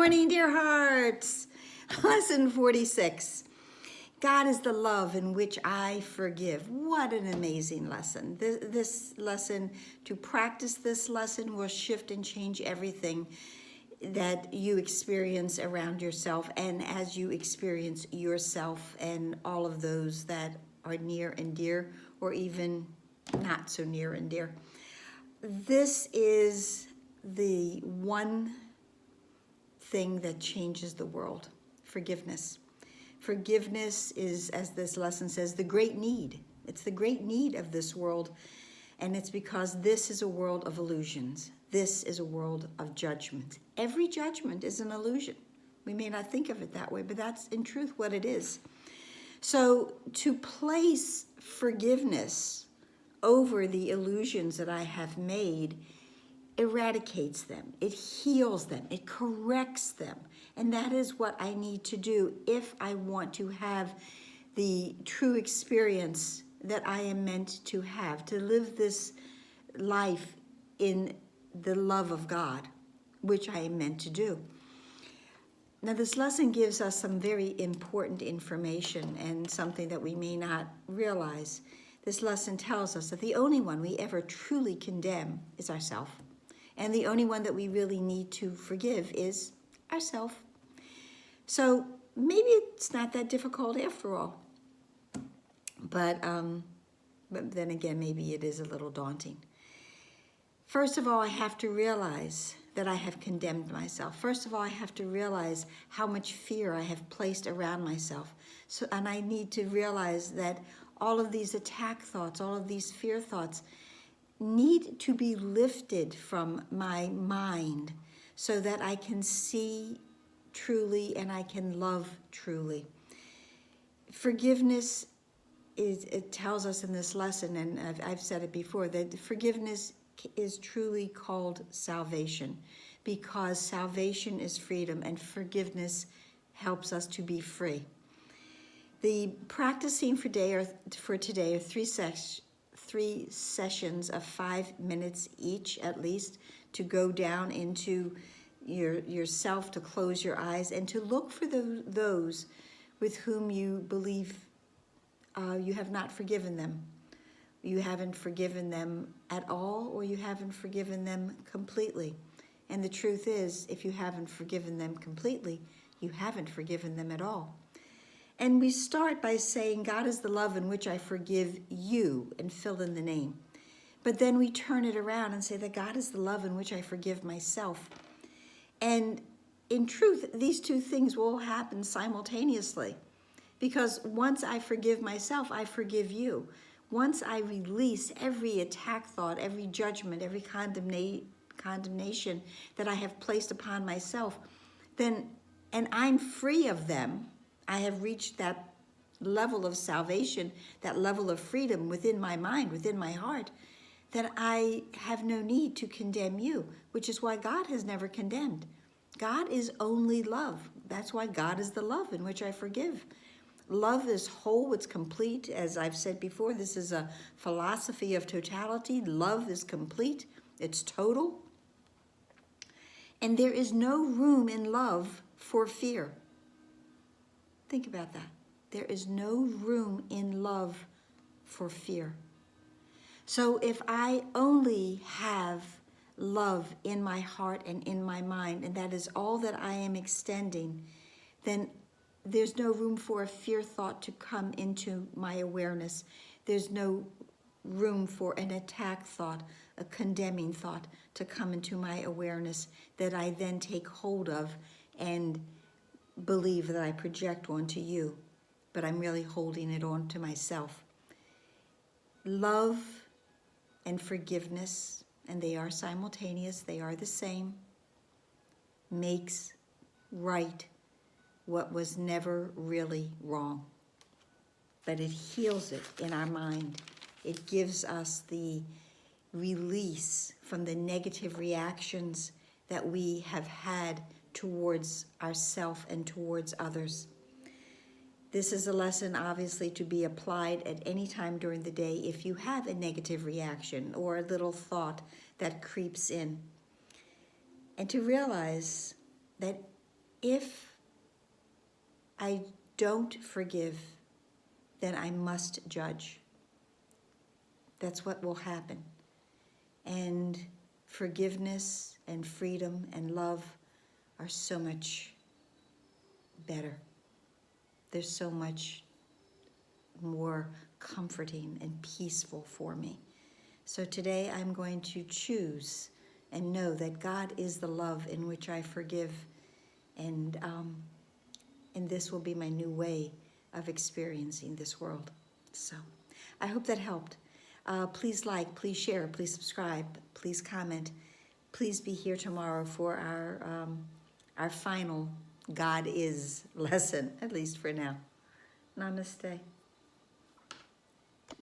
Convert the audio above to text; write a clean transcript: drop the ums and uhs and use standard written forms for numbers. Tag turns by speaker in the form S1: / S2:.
S1: morning, dear hearts. Lesson 46. God is the love in which I forgive. What an amazing lesson. This lesson, to practice this lesson, will shift and change everything that you experience around yourself, and as you experience yourself and all of those that are near and dear, or even not so near and dear. This is the one thing that changes the world: forgiveness. Forgiveness is, as this lesson says, the great need. It's the great need of this world, and it's because this is a world of illusions. This is a world of judgment. Every judgment is an illusion. We may not think of it that way, but that's in truth what it is. So to place forgiveness over the illusions that I have made eradicates them, it heals them, it corrects them. And that is what I need to do if I want to have the true experience that I am meant to have, to live this life in the love of God, which I am meant to do. Now, this lesson gives us some very important information and something that we may not realize. This lesson tells us that the only one we ever truly condemn is ourselves. And the only one that we really need to forgive is ourselves. So maybe it's not that difficult after all. But then again, maybe it is a little daunting. First of all, I have to realize that I have condemned myself. First of all, I have to realize how much fear I have placed around myself. And I need to realize that all of these attack thoughts, all of these fear thoughts need to be lifted from my mind so that I can see truly and I can love truly. Forgiveness it tells us in this lesson, and I've said it before, that forgiveness is truly called salvation, because salvation is freedom and forgiveness helps us to be free. The practicing for today are three sessions of 5 minutes each, at least, to go down into yourself, to close your eyes and to look for those with whom you believe you have not forgiven them. You haven't forgiven them at all, or you haven't forgiven them completely. And the truth is, if you haven't forgiven them completely, you haven't forgiven them at all. And we start by saying, God is the love in which I forgive you, and fill in the name. But then we turn it around and say that God is the love in which I forgive myself. And in truth, these two things will happen simultaneously. Because once I forgive myself, I forgive you. Once I release every attack thought, every judgment, every condemnation that I have placed upon myself, and I'm free of them, I have reached that level of salvation, that level of freedom within my mind, within my heart, that I have no need to condemn you, which is why God has never condemned. God is only love. That's why God is the love in which I forgive. Love is whole, it's complete. As I've said before, this is a philosophy of totality. Love is complete, it's total. And there is no room in love for fear. Think about that. There is no room in love for fear. So if I only have love in my heart and in my mind, and that is all that I am extending, then there's no room for a fear thought to come into my awareness. There's no room for an attack thought, a condemning thought to come into my awareness that I then take hold of and believe that I project onto you, but I'm really holding it on to myself. Love and forgiveness, and they are simultaneous, they are the same, makes right what was never really wrong. But it heals it in our mind. It gives us the release from the negative reactions that we have had towards ourselves and towards others. This is a lesson, obviously, to be applied at any time during the day if you have a negative reaction or a little thought that creeps in. And to realize that If I don't forgive, then I must judge. That's what will happen. And forgiveness and freedom and love are so much better. They're so much more comforting and peaceful for me. So today I'm going to choose and know that God is the love in which I forgive, and this will be my new way of experiencing this world. So I hope that helped. Please like, please share, please subscribe, please comment. Please be here tomorrow for our final God is lesson, at least for now. Namaste.